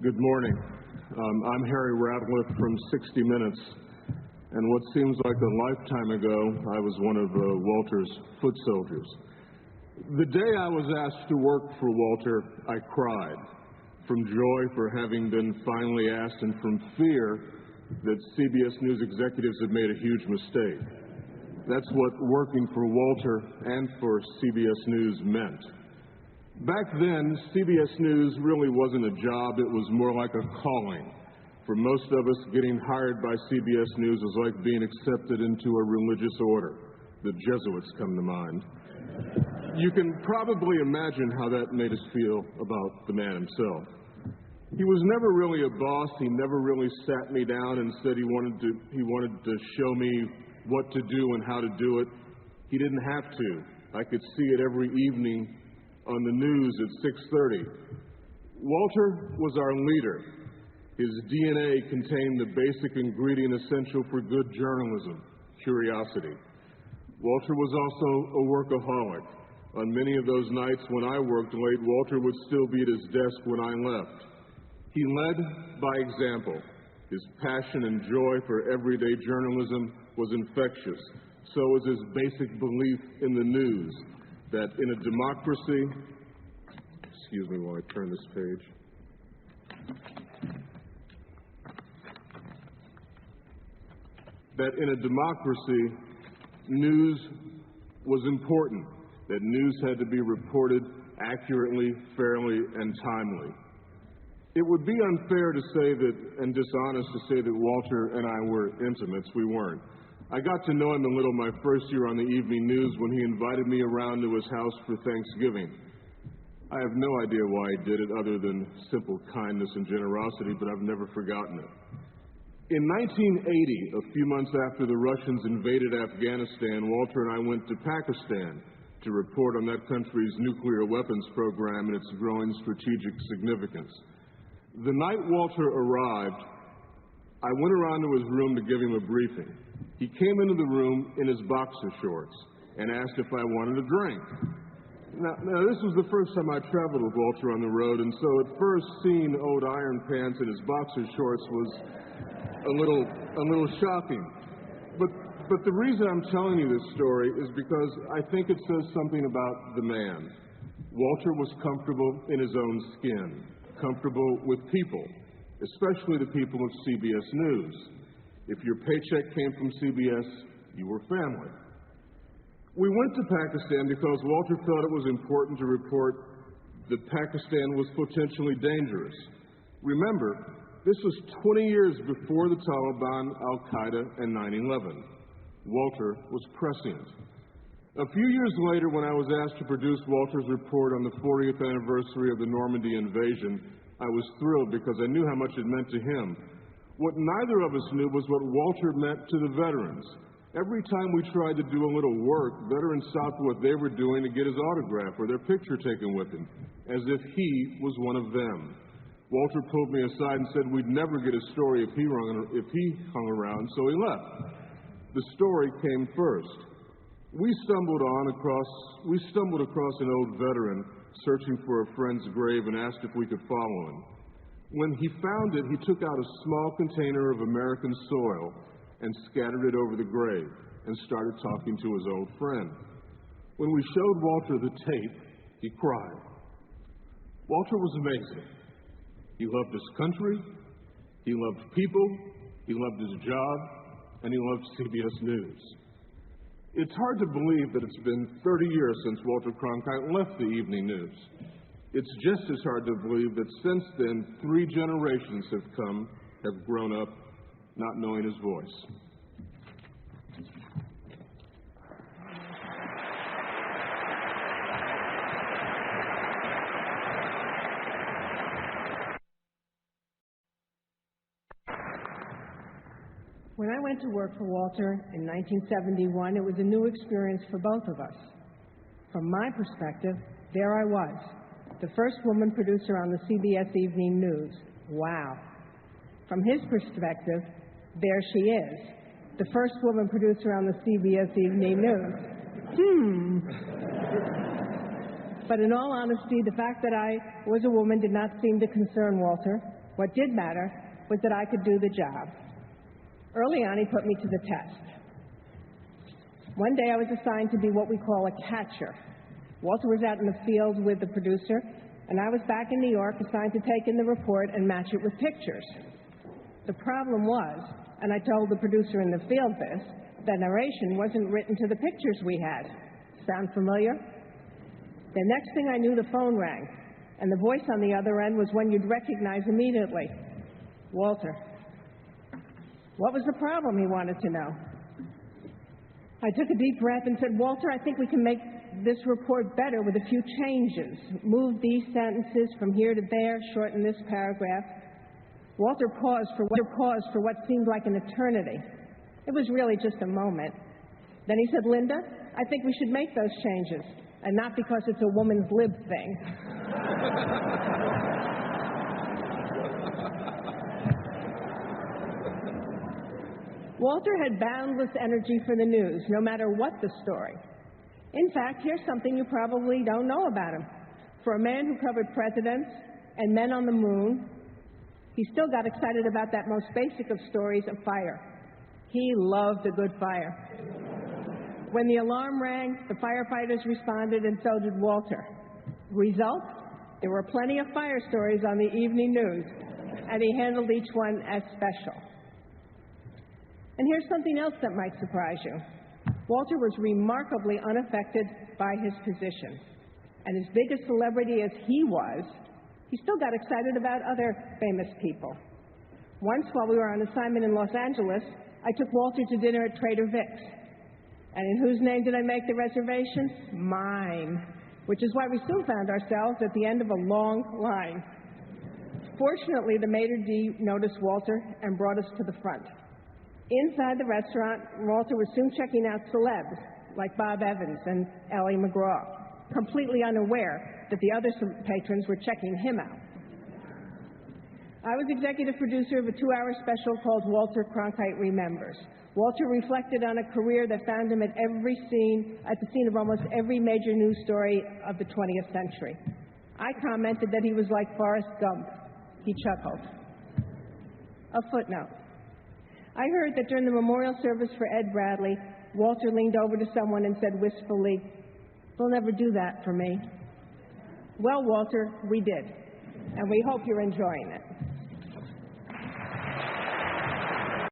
Good morning. I'm Harry Ratliff from 60 Minutes, and what seems like a lifetime ago, I was one of Walter's foot soldiers. The day I was asked to work for Walter, I cried, from joy for having been finally asked and from fear that CBS News executives had made a huge mistake. That's what working for Walter and for CBS News meant. Back then, CBS News really wasn't a job, it was more like a calling. For most of us, getting hired by CBS News was like being accepted into a religious order. The Jesuits come to mind. You can probably imagine how that made us feel about the man himself. He was never really a boss. He never really sat me down and said he wanted to show me what to do and how to do it. He didn't have to. I could see it every evening on the news at 6:30. Walter was our leader. His DNA contained the basic ingredient essential for good journalism, curiosity. Walter was also a workaholic. On many of those nights when I worked late, Walter would still be at his desk when I left. He led by example. His passion and joy for everyday journalism was infectious. So was his basic belief in the news, that in a democracy, excuse me while I turn this page, that in a democracy, news was important, that news had to be reported accurately, fairly, and timely. It would be unfair to say that, and dishonest to say that Walter and I were intimates. We weren't. I got to know him a little my first year on the evening news when he invited me around to his house for Thanksgiving. I have no idea why he did it other than simple kindness and generosity, but I've never forgotten it. In 1980, a few months after the Russians invaded Afghanistan, Walter and I went to Pakistan to report on that country's nuclear weapons program and its growing strategic significance. The night Walter arrived, I went around to his room to give him a briefing. He came into the room in his boxer shorts and asked if I wanted a drink. Now, this was the first time I traveled with Walter on the road, and so at first seeing old iron pants and his boxer shorts was a little shocking. But the reason I'm telling you this story is because I think it says something about the man. Walter was comfortable in his own skin, comfortable with people, especially the people of CBS News. If your paycheck came from CBS, you were family. We went to Pakistan because Walter felt it was important to report that Pakistan was potentially dangerous. Remember, this was 20 years before the Taliban, Al-Qaeda, and 9/11. Walter was prescient. A few years later, when I was asked to produce Walter's report on the 40th anniversary of the Normandy invasion, I was thrilled because I knew how much it meant to him. What neither of us knew was what Walter meant to the veterans. Every time we tried to do a little work, veterans stopped what they were doing to get his autograph or their picture taken with him, as if he was one of them. Walter pulled me aside and said we'd never get a story if he hung around, so he left. The story came first. We stumbled across an old veteran searching for a friend's grave and asked if we could follow him. When he found it, he took out a small container of American soil and scattered it over the grave and started talking to his old friend. When we showed Walter the tape, he cried. Walter was amazing. He loved his country, he loved people, he loved his job, and he loved CBS News. It's hard to believe that it's been 30 years since Walter Cronkite left the evening news. It's just as hard to believe that since then, 3 generations have grown up not knowing his voice. When I went to work for Walter in 1971, it was a new experience for both of us. From my perspective, there I was, the first woman producer on the CBS Evening News. Wow. From his perspective, there she is, the first woman producer on the CBS Evening News. But in all honesty, the fact that I was a woman did not seem to concern Walter. What did matter was that I could do the job. Early on, he put me to the test. One day, I was assigned to be what we call a catcher. Walter was out in the field with the producer, and I was back in New York assigned to take in the report and match it with pictures. The problem was, and I told the producer in the field this, the narration wasn't written to the pictures we had. Sound familiar? The next thing I knew, the phone rang, and the voice on the other end was one you'd recognize immediately. Walter. What was the problem, he wanted to know. I took a deep breath and said, Walter, I think we can make this report better with a few changes. Move these sentences from here to there, shorten this paragraph. Walter paused for what seemed like an eternity. It was really just a moment. Then he said, Linda, I think we should make those changes, and not because it's a woman's lib thing. Walter had boundless energy for the news, no matter what the story. In fact, here's something you probably don't know about him. For a man who covered presidents and men on the moon, he still got excited about that most basic of stories, a fire. He loved a good fire. When the alarm rang, the firefighters responded, and so did Walter. Result? There were plenty of fire stories on the evening news, and he handled each one as special. And here's something else that might surprise you. Walter was remarkably unaffected by his position. And as big a celebrity as he was, he still got excited about other famous people. Once, while we were on assignment in Los Angeles, I took Walter to dinner at Trader Vic's. And in whose name did I make the reservation? Mine. Which is why we soon found ourselves at the end of a long line. Fortunately, the maitre d' noticed Walter and brought us to the front. Inside the restaurant, Walter was soon checking out celebs like Bob Evans and Ellie McGraw, completely unaware that the other patrons were checking him out. I was executive producer of a 2-hour special called Walter Cronkite Remembers. Walter reflected on a career that found him at the scene of almost every major news story of the 20th century. I commented that he was like Forrest Gump. He chuckled. A footnote. I heard that during the memorial service for Ed Bradley, Walter leaned over to someone and said wistfully, "They'll never do that for me." Well, Walter, we did, and we hope you're enjoying it.